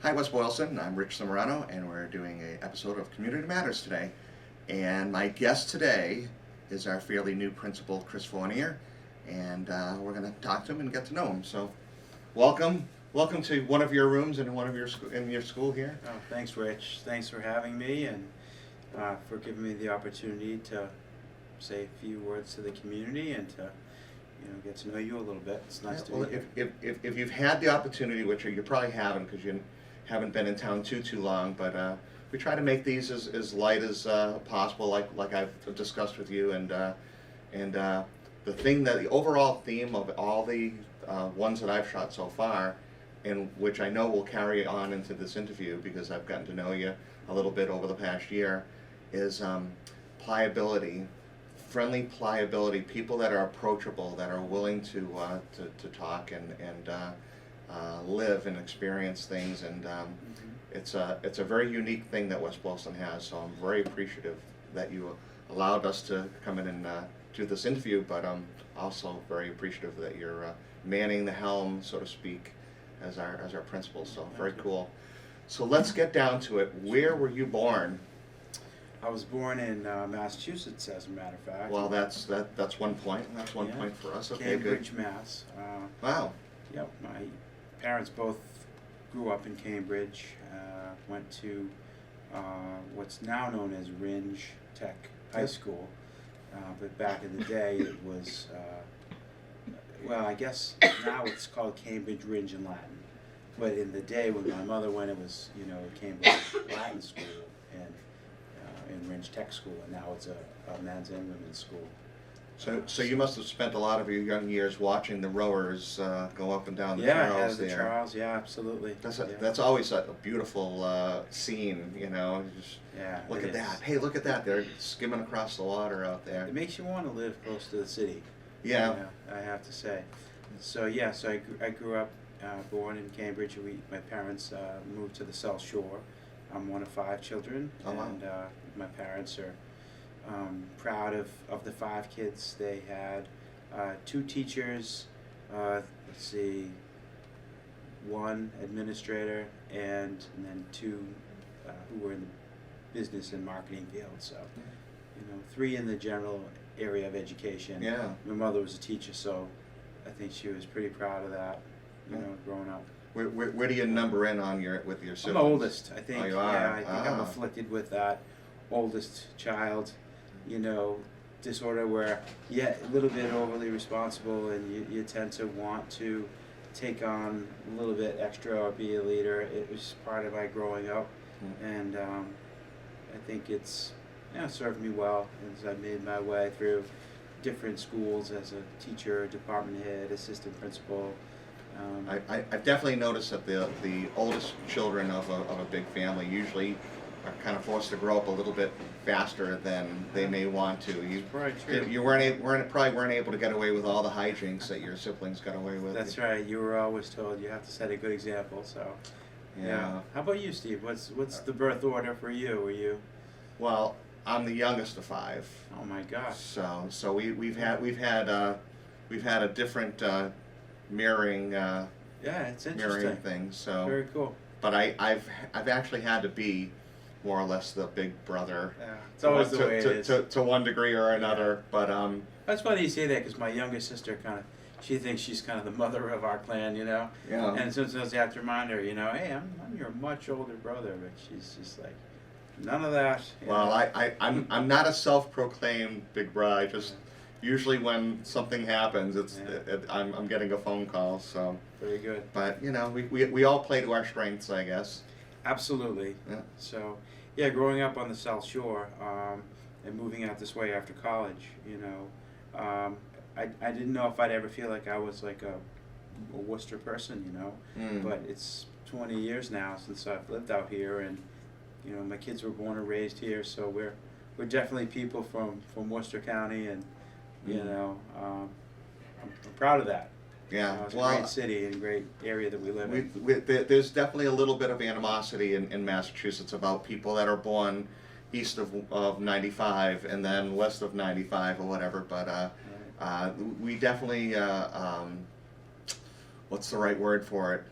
Hi, West Boylston. I'm Rich Simmarano, and we're doing an episode of Community Matters today. And my guest today is our fairly new principal, Chris Fournier, and we're going to talk to him and get to know him. So, welcome to one of your rooms in your school here. Oh, thanks, Rich. Thanks for having me and for giving me the opportunity to say a few words to the community and to get to know you a little bit. It's nice to be here. If you've had the opportunity, which you probably haven't because you haven't been in town too long, but we try to make these as light as possible, like I've discussed with you, and the overall theme of all the ones that I've shot so far, and which I know will carry on into this interview because I've gotten to know you a little bit over the past year, is pliability, friendly pliability, people that are approachable, that are willing to talk and live and experience things, and it's a very unique thing that West Boylston has. So I'm very appreciative that you allowed us to come in and do this interview, but I'm also very appreciative that you're manning the helm, so to speak, as our principal. So very cool. So let's get down to it. Where were you born? I was born in Massachusetts, as a matter of fact. Well, that's one point. That's one point for us. Okay, Cambridge, good. Mass. Wow. Yep, my parents both grew up in Cambridge. Went to what's now known as Ringe Tech High School, but back in the day it was, well, I guess now it's called Cambridge Ringe in Latin. But in the day when my mother went, it was Cambridge Latin School and Ringe Tech School, and now it's a men's and women's school. So you must have spent a lot of your young years watching the rowers go up and down the Charles the there. Charles, yeah, absolutely. That's always a beautiful scene, Just look at that. Hey, look at that! They're skimming across the water out there. It makes you want to live close to the city. Yeah. I have to say. So I grew up, born in Cambridge. My parents moved to the South Shore. I'm one of 5 children, and my parents are proud of the 5 kids. They had 2 teachers, 1 administrator, and then 2 who were in the business and marketing field. So, 3 in the general area of education. Yeah. My mother was a teacher, so I think she was pretty proud of that, growing up. Where do you number in on with your siblings? I'm the oldest, I think. Oh, you are? Yeah, I think I'm afflicted with that oldest child, disorder where a little bit overly responsible, and you tend to want to take on a little bit extra or be a leader. It was part of my growing up, and I think it's served me well as I made my way through different schools as a teacher, department head, assistant principal. I've definitely noticed that the oldest children of a big family usually are kind of forced to grow up a little bit faster than they may want to. You probably weren't able to get away with all the hijinks that your siblings got away with. That's right. You were always told you have to set a good example. So, yeah. How about you, Steve? What's the birth order for you? Were you? Well, I'm the youngest of 5. Oh my gosh. So we've had a different mirroring. It's interesting. Mirroring things. So very cool. But I've actually had to be more or less the big brother. Yeah, it's always the way it is. To one degree or another. But that's funny you say that because my younger sister she thinks she's kind of the mother of our clan, Yeah. And sometimes you have to remind her, hey, I'm your much older brother, but she's just like, none of that. Well, I'm not a self-proclaimed big brother. Just usually when something happens, I'm getting a phone call. So very good. But we all play to our strengths, I guess. Absolutely. Yeah. So growing up on the South Shore and moving out this way after college, I didn't know if I'd ever feel like I was like a Worcester person, But it's 20 years now since I've lived out here, and my kids were born and raised here, so we're definitely people from Worcester County, and I'm proud of that. Yeah, it's a great city and great area that we live in. There's definitely a little bit of animosity in Massachusetts about people that are born east of 95 and then west of 95 or whatever, but we definitely, what's the right word for it?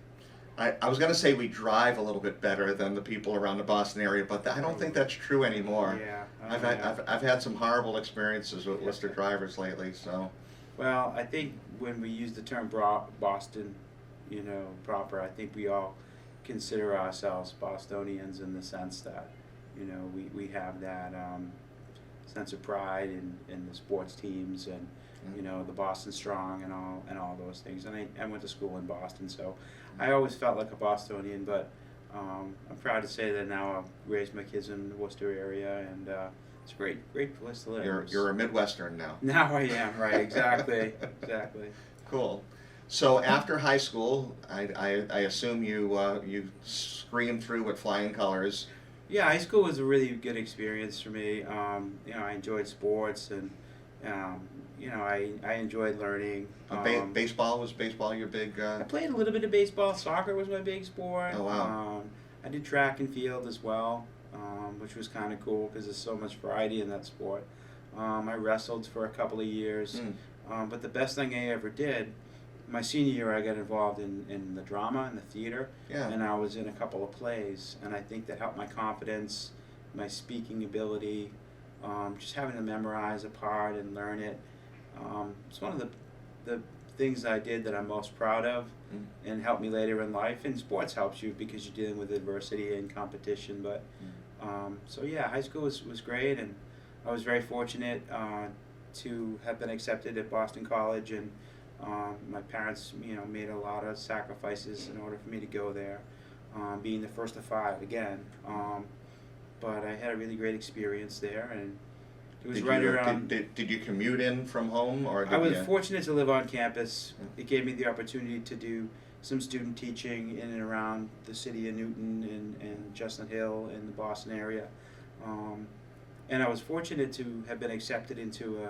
I was gonna say we drive a little bit better than the people around the Boston area, but I don't think that's true anymore. Yeah. I've had some horrible experiences with Worcester drivers lately, so. Well, I think when we use the term Boston, proper, I think we all consider ourselves Bostonians in the sense that, we have that sense of pride in the sports teams and, the Boston Strong and all those things. And I went to school in Boston, so I always felt like a Bostonian, but I'm proud to say that now I've raised my kids in the Worcester area, and it's a great place to live. You're a Midwestern now. Now I am, right, exactly. Cool. So after high school, I assume you screamed through with flying colors. Yeah, high school was a really good experience for me. I enjoyed sports, and I enjoyed learning. Baseball your big? I played a little bit of baseball. Soccer was my big sport. Oh wow. I did track and field as well, which was kind of cool because there's so much variety in that sport. I wrestled for a couple of years, but the best thing I ever did, my senior year, I got involved in the drama and the theater, and I was in a couple of plays, and I think that helped my confidence, my speaking ability, just having to memorize a part and learn it. It's one of the things I did that I'm most proud of, and helped me later in life. And sports helps you because you're dealing with adversity and competition. But so yeah, high school was great, and I was very fortunate to have been accepted at Boston College, and my parents, made a lot of sacrifices in order for me to go there, being the first of 5 again. But I had a really great experience there, and it was around. Did you commute in from home, or I was fortunate to live on campus. It gave me the opportunity to do some student teaching in and around the city of Newton and Chestnut Hill in the Boston area, and I was fortunate to have been accepted into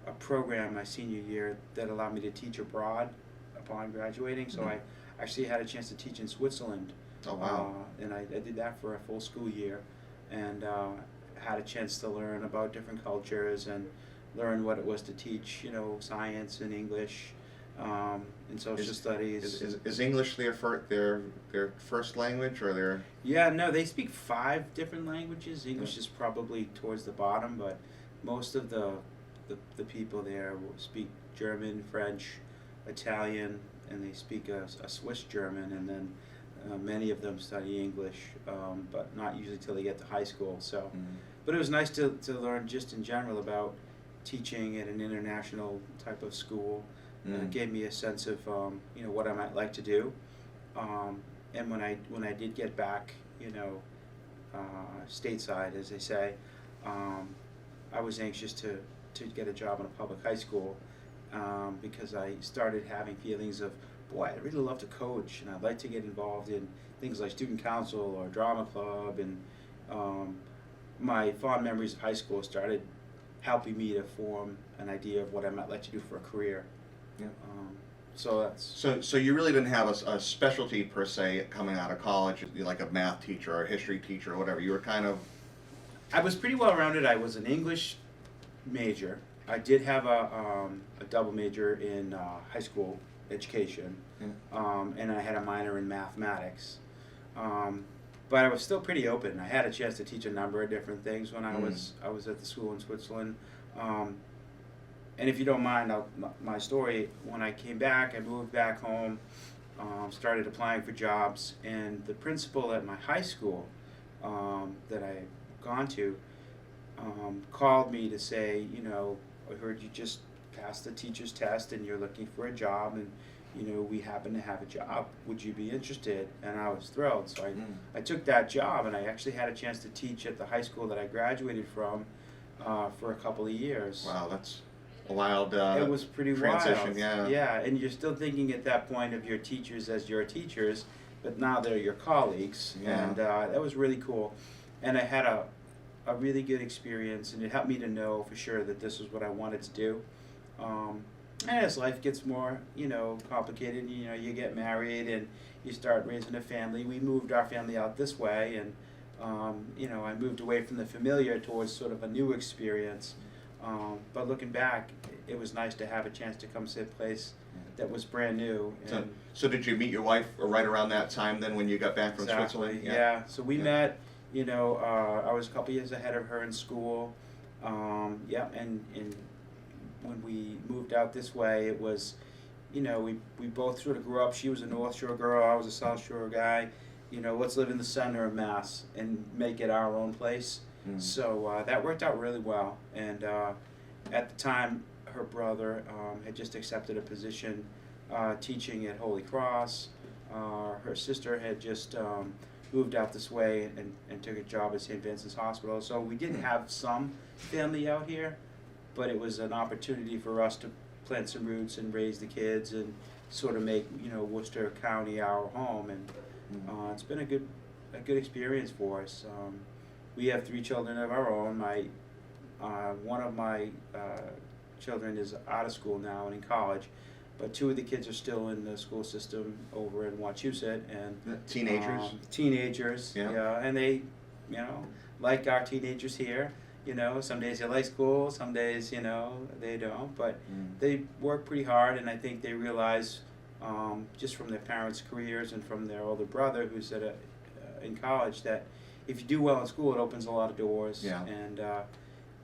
a program my senior year that allowed me to teach abroad upon graduating. So I actually had a chance to teach in Switzerland. Oh wow! And I did that for a full school year, and had a chance to learn about different cultures and learn what it was to teach, science and English, and social studies. Is English their first language, or their? Yeah, no, they speak 5 different languages. English is probably towards the bottom, but most of the people there will speak German, French, Italian, and they speak a Swiss German, and then many of them study English, but not usually till they get to high school. So, but it was nice to learn just in general about teaching at an international type of school. It gave me a sense of what I might like to do, and when I did get back, stateside, as they say, I was anxious to get a job in a public high school, because I started having feelings of, boy, I'd really love to coach, and I'd like to get involved in things like student council or drama club, and my fond memories of high school started helping me to form an idea of what I might like to do for a career. Yeah. So that's so you really didn't have a specialty per se coming out of college, like a math teacher or a history teacher or whatever. You were kind of. I was pretty well rounded. I was an English major. I did have a double major in high school education, and I had a minor in mathematics. But I was still pretty open. I had a chance to teach a number of different things when I was at the school in Switzerland. And if you don't mind, my story, when I came back, I moved back home, started applying for jobs, and the principal at my high school that I had gone to called me to say, I heard you just passed the teacher's test and you're looking for a job, and we happen to have a job. Would you be interested? And I was thrilled. So I took that job, and I actually had a chance to teach at the high school that I graduated from for a couple of years. Wow, that's a wild it was pretty transition, wild. Yeah, and you're still thinking at that point of your teachers as your teachers, but now they're your colleagues, and that was really cool. And I had a really good experience, and it helped me to know for sure that this was what I wanted to do. And as life gets more, complicated, you get married and you start raising a family. We moved our family out this way, and I moved away from the familiar towards sort of a new experience. But looking back, it was nice to have a chance to come someplace that was brand new. So, so did you meet your wife right around that time then when you got back from Exactly. Switzerland? Yeah. So we met. You know, I was a couple years ahead of her in school. Yeah, and when we moved out this way, it was, you know, we both sort of grew up. She was a North Shore girl. I was a South Shore guy. You know, let's live in the center of Mass and make it our own place. So that worked out really well. And at the time, her brother had just accepted a position teaching at Holy Cross. Her sister had just moved out this way and took a job at St. Vincent's Hospital. So we did have some family out here, but it was an opportunity for us to plant some roots and raise the kids and sort of make, you know, Worcester County our home. And it's been a good experience for us. We have 3 children of our own. One of my children is out of school now and in college, but 2 of the kids are still in the school system over in Wachusett, and Teenagers. Yeah, and they, you know, like our teenagers here. You know, some days they like school, some days, you know, they don't, but they work pretty hard, and I think they realize, just from their parents' careers and from their older brother who's in college, that if you do well in school, it opens a lot of doors, and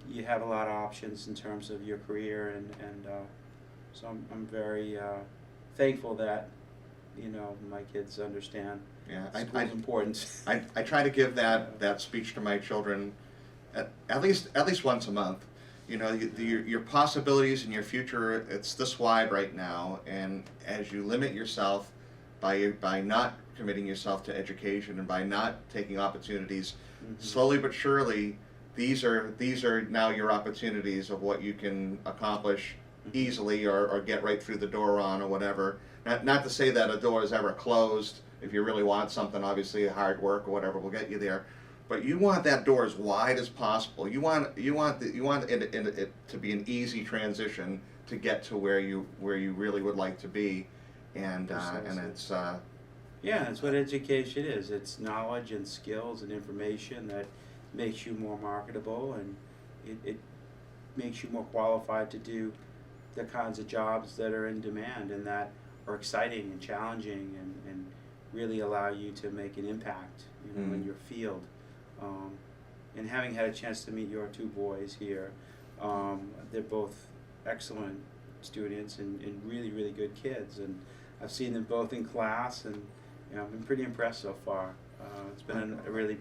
you have a lot of options in terms of your career, and so I'm very thankful that, you know, my kids understand school's important. I try to give that speech to my children at least once a month. You know, your possibilities and your future, it's this wide right now, and as you limit yourself by not committing yourself to education and by not taking opportunities, slowly but surely, these are now your opportunities of what you can accomplish easily or get right through the door on or whatever. Not to say that a door is ever closed. If you really want something, obviously hard work or whatever will get you there. But you want that door as wide as possible. You want it to be an easy transition to get to where you really would like to be, and it's yeah, that's what education is. It's knowledge and skills and information that makes you more marketable, and it makes you more qualified to do the kinds of jobs that are in demand and that are exciting and challenging and really allow you to make an impact, you know, in your field. And having had a chance to meet your 2 boys here, they're both excellent students and really, really good kids. And I've seen them both in class, and you know, I've been pretty impressed so far. It's been a really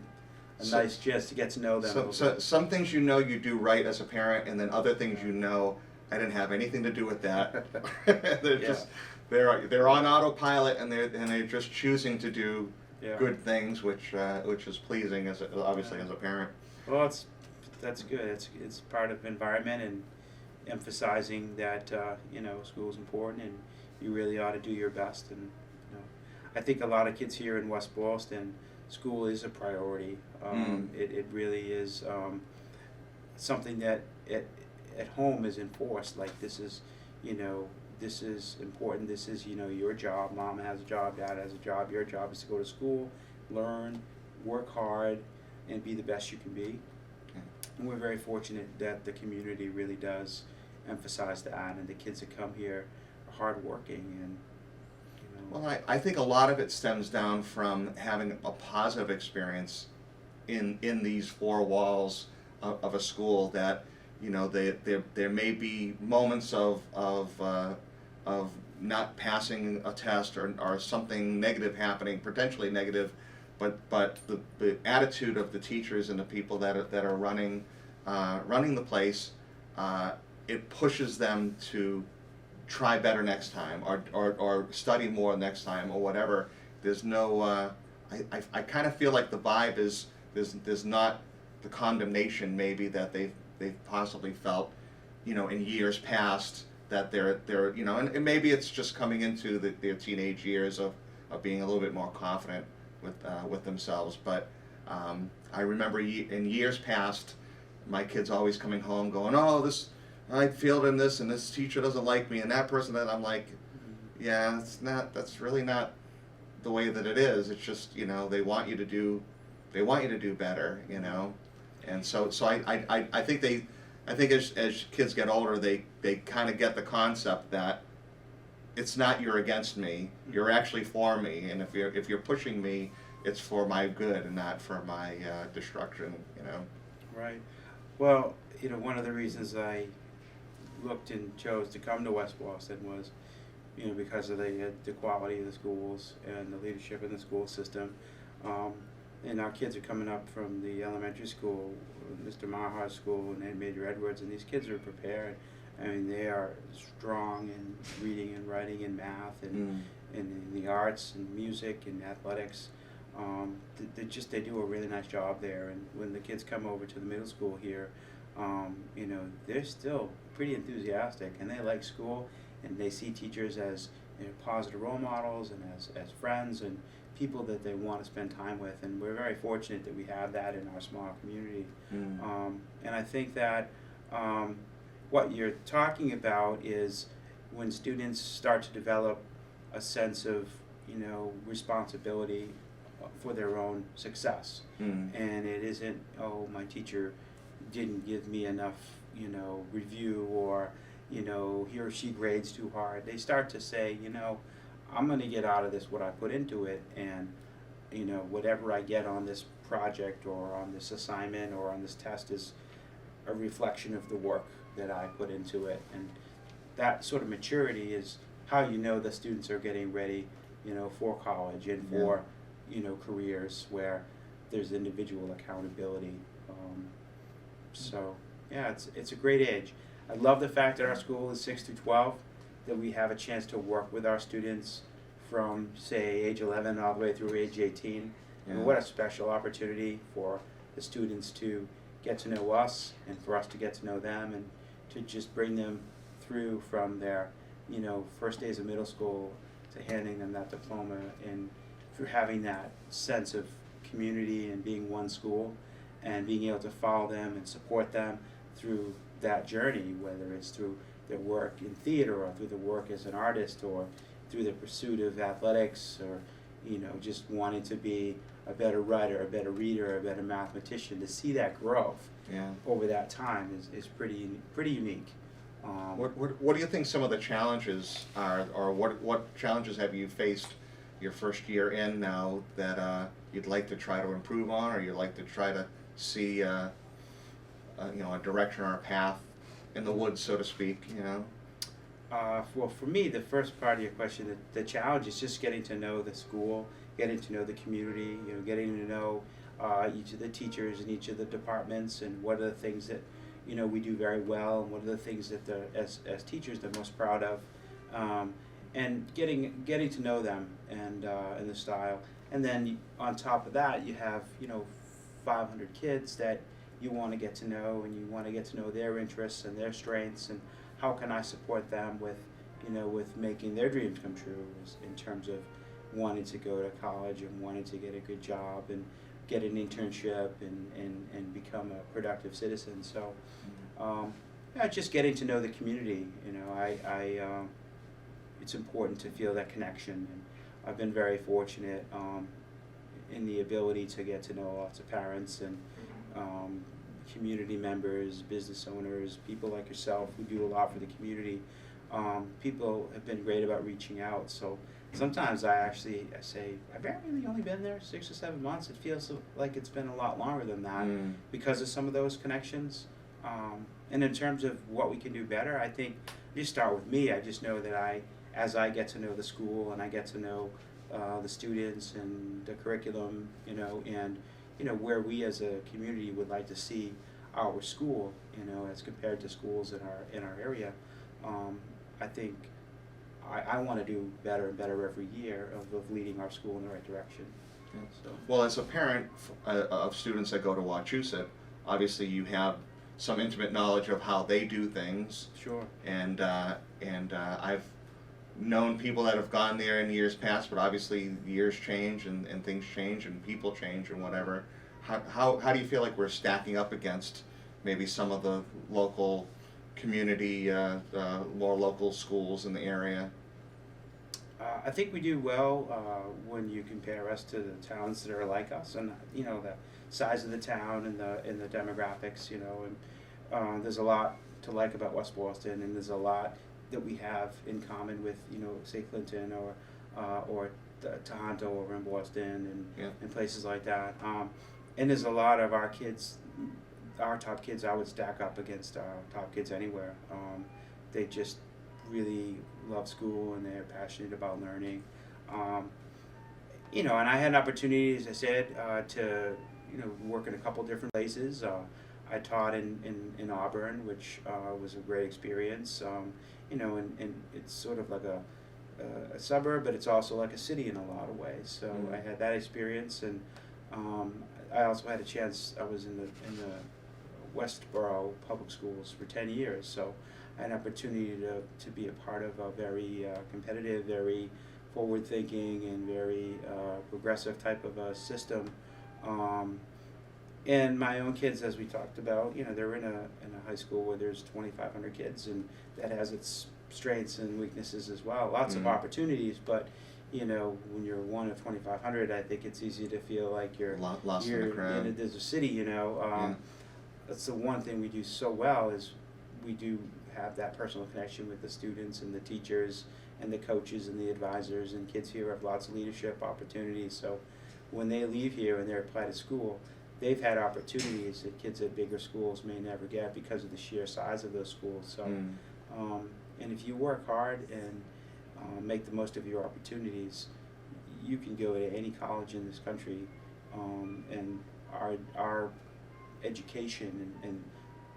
nice chance to get to know them. So some things you know you do right as a parent, and then other things you know, I didn't have anything to do with that. They're on autopilot, and they're just choosing to do good things, which is pleasing obviously as a parent. Well, that's good. It's part of environment and emphasizing that you know, school is important and you really ought to do your best. And you know, I think a lot of kids here in West Boylston, school is a priority. It really is something that at home is enforced. Like, this is, you know, this is important. This is, you know, your job. Mom has a job. Dad has a job. Your job is to go to school, learn, work hard, and be the best you can be. And we're very fortunate that the community really does emphasize that, and the kids that come here are hardworking. And you know. Well, I think a lot of it stems down from having a positive experience in these 4 walls of a school. That, you know, there may be moments of not passing a test or something negative happening, potentially negative, but the attitude of the teachers and the people that are running the place, it pushes them to try better next time or study more next time or whatever. There's no I kind of feel like the vibe is there's not the condemnation maybe that they've possibly felt, you know, in years past, that they're you know, and maybe it's just coming into their teenage years of being a little bit more confident with themselves. But I remember in years past, my kids always coming home going, oh, I failed in this, and this teacher doesn't like me, and that person, that I'm like, yeah, that's really not the way that it is. It's just, you know, they want you to do better, you know. And so I think as kids get older, they kind of get the concept that it's not you're against me, you're actually for me, and if you're pushing me, it's for my good and not for my destruction, you know. Right. Well, one of the reasons I looked and chose to come to West Boylston was, because of the quality of the schools and the leadership in the school system. And our kids are coming up from the elementary school, Mr. Mahar's school, and then Major Edwards, and these kids are prepared. I mean, they are strong in reading and writing and math and in the arts and music and athletics. They do a really nice job there. And when the kids come over to the middle school here, they're still pretty enthusiastic, and they like school, and they see teachers as positive role models and as friends and people that they want to spend time with. And we're very fortunate that we have that in our small community. And I think that what you're talking about is when students start to develop a sense of responsibility for their own success. And it isn't, oh, my teacher didn't give me enough review, or he or she grades too hard. They start to say, I'm going to get out of this what I put into it, and whatever I get on this project or on this assignment or on this test is a reflection of the work that I put into it. And that sort of maturity is how the students are getting ready for college and for careers where there's individual accountability. So yeah, it's a great age. I love the fact that our school is 6 through 12, that we have a chance to work with our students from, say, age 11 all the way through age 18. And what a special opportunity for the students to get to know us and for us to get to know them, and to just bring them through from their first days of middle school to handing them that diploma, and for having that sense of community and being one school, and being able to follow them and support them through that journey, whether it's through their work in theater or through the work as an artist or through the pursuit of athletics, or just wanting to be a better writer, a better reader, a better mathematician. To see that growth over that time is pretty unique. What do you think some of the challenges are, or what challenges have you faced your first year in now that you'd like to try to improve on, or you'd like to try to see a direction or a path in the woods, so to speak? Well, for me, the first part of your question, the challenge is just getting to know the school, getting to know the community, getting to know each of the teachers in each of the departments, and what are the things that we do very well, and what are the things that as teachers they're most proud of, and getting to know them and the style. And then on top of that, you have 500 kids that you want to get to know, and you want to get to know their interests and their strengths, and how can I support them with making their dreams come true, in terms of wanting to go to college and wanting to get a good job and get an internship and become a productive citizen. So just getting to know the community. It's important to feel that connection, and I've been very fortunate in the ability to get to know lots of parents and community members, business owners, people like yourself who do a lot for the community. People have been great about reaching out. So sometimes I say, I've really only been there 6 or 7 months. It feels like it's been a lot longer than that because of some of those connections. And in terms of what we can do better, I think just start with me. I just know that as I get to know the school and I get to know the students and the curriculum, and where we as a community would like to see our school, as compared to schools in our area. I think I want to do better and better every year of leading our school in the right direction. So. Well, as a parent of students that go to Wachusett, obviously you have some intimate knowledge of how they do things. Sure. And I've known people that have gone there in years past, but obviously years change and things change and people change and whatever. How do you feel like we're stacking up against maybe some of the local community, more local schools in the area? I think we do well when you compare us to the towns that are like us, and the size of the town and the demographics. And there's a lot to like about West Boylston, and there's a lot that we have in common with, say Clinton or Toronto over in Boylston and places like that. And there's a lot of our kids, our top kids, I would stack up against top kids anywhere. They just really love school and they're passionate about learning. And I had an opportunity, as I said, to work in a couple different places. I taught in Auburn, which was a great experience. And it's sort of like a suburb, but it's also like a city in a lot of ways. So I had that experience, and I also had a chance. I was in the Westboro Public Schools for 10 years, so I had an opportunity to be a part of a very competitive, very forward-thinking, and very progressive type of a system. And my own kids, as we talked about, they're in a high school where there's 2,500 kids, and that has its strengths and weaknesses as well. Lots of opportunities, but when you're one of 2,500, I think it's easy to feel like you're lost in the crowd. There's a city. That's the one thing we do so well, is we do have that personal connection with the students and the teachers and the coaches and the advisors, and kids here have lots of leadership opportunities. So when they leave here and they're applied to school, they've had opportunities that kids at bigger schools may never get because of the sheer size of those schools. So, and if you work hard and make the most of your opportunities, you can go to any college in this country. And our education and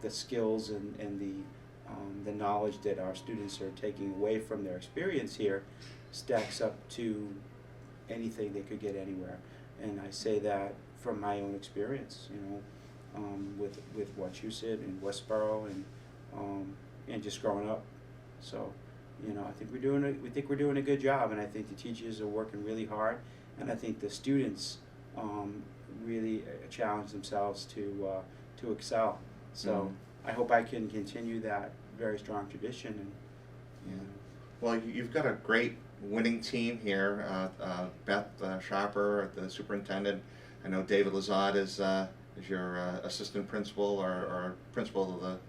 the skills and the knowledge that our students are taking away from their experience here stacks up to anything they could get anywhere. And I say that from my own experience, with Wachusett and Westboro and just growing up. So, I think we're doing a good job, and I think the teachers are working really hard, and I think the students really challenge themselves to excel. So I hope I can continue that very strong tradition. And well, you've got a great winning team here. Beth Sharper, the superintendent. I know David Lazard is your assistant principal or principal of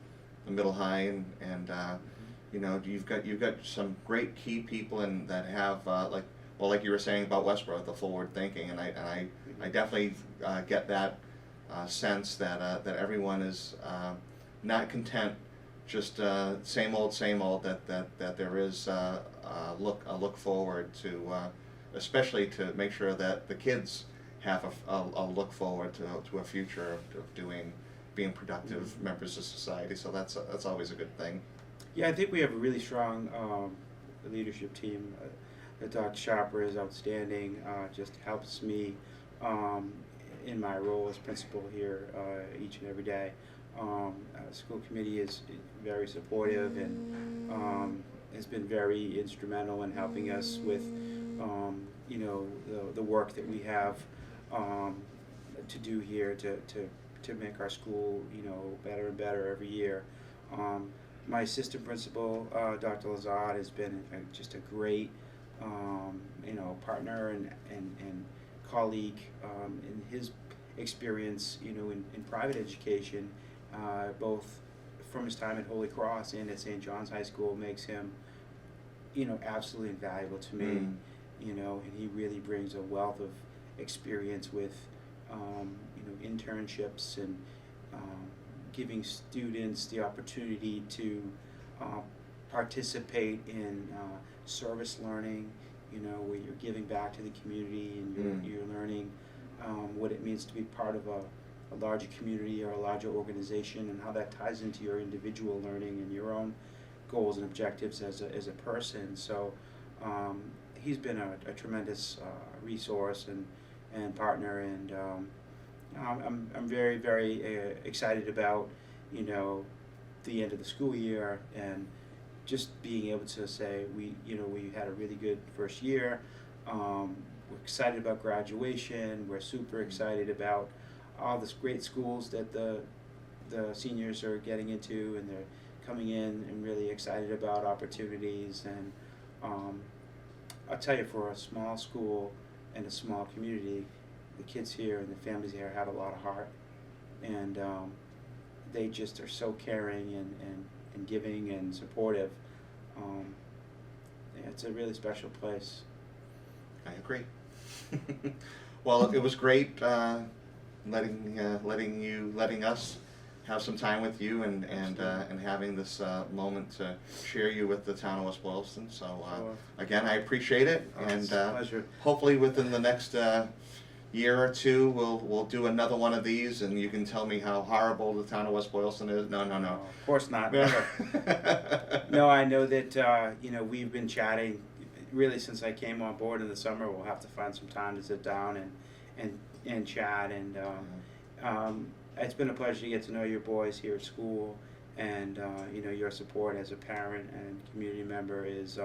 the middle high, and you've got some great key people and that have like you were saying about Westboro, the forward thinking, and I definitely get that sense that everyone is not content, just same old, that there is a look forward to, especially to make sure that the kids have a look forward to a future of being productive members of society. So that's always a good thing. Yeah, I think we have a really strong leadership team. Dr. Sharper is outstanding. Just helps me in my role as principal here each and every day. School committee is very supportive and has been very instrumental in helping us with the work that we have to do here to make our school better and better every year. My assistant principal, Dr. Lazard, has been just a great partner and colleague in his experience in private education, both from his time at Holy Cross and at St. John's High School, makes him absolutely invaluable to me. And he really brings a wealth of experience with internships and giving students the opportunity to participate in service learning, where you're giving back to the community and you're learning what it means to be part of a larger community or a larger organization, and how that ties into your individual learning and your own goals and objectives as a person. So he's been a tremendous resource and partner, and I'm very, very excited about the end of the school year, and just being able to say we had a really good first year. We're excited about graduation. We're super excited about all the great schools that the seniors are getting into, and they're coming in and really excited about opportunities. And I'll tell you, for a small school and a small community, the kids here and the families here have a lot of heart, and they just are so caring and giving and supportive. Yeah, it's a really special place. I agree. Well, it was great letting us have some time with you and having this moment to share you with the town of West Boylston. So Sure. again, I appreciate it, It's and a pleasure. hopefully within the next year or two, we'll do another one of these, and you can tell me how horrible the town of West Boylston is. No. Of course not. Never. No, I know that we've been chatting really since I came on board in the summer. We'll have to find some time to sit down and chat, and it's been a pleasure to get to know your boys here at school, and your support as a parent and community member is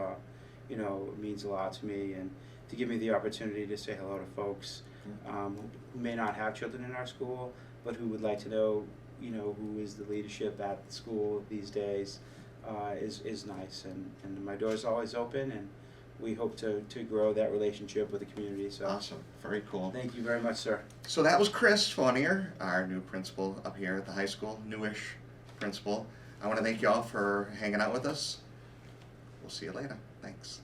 means a lot to me, and to give me the opportunity to say hello to folks who may not have children in our school, but who would like to know who is the leadership at the school these days is nice, and my door's always open, and we hope to grow that relationship with the community. So Awesome. Very cool. thank you very much, sir. So that was Chris Fournier, our new principal up here at the high school, newish principal. I want to thank you all for hanging out with us. We'll see you later. Thanks.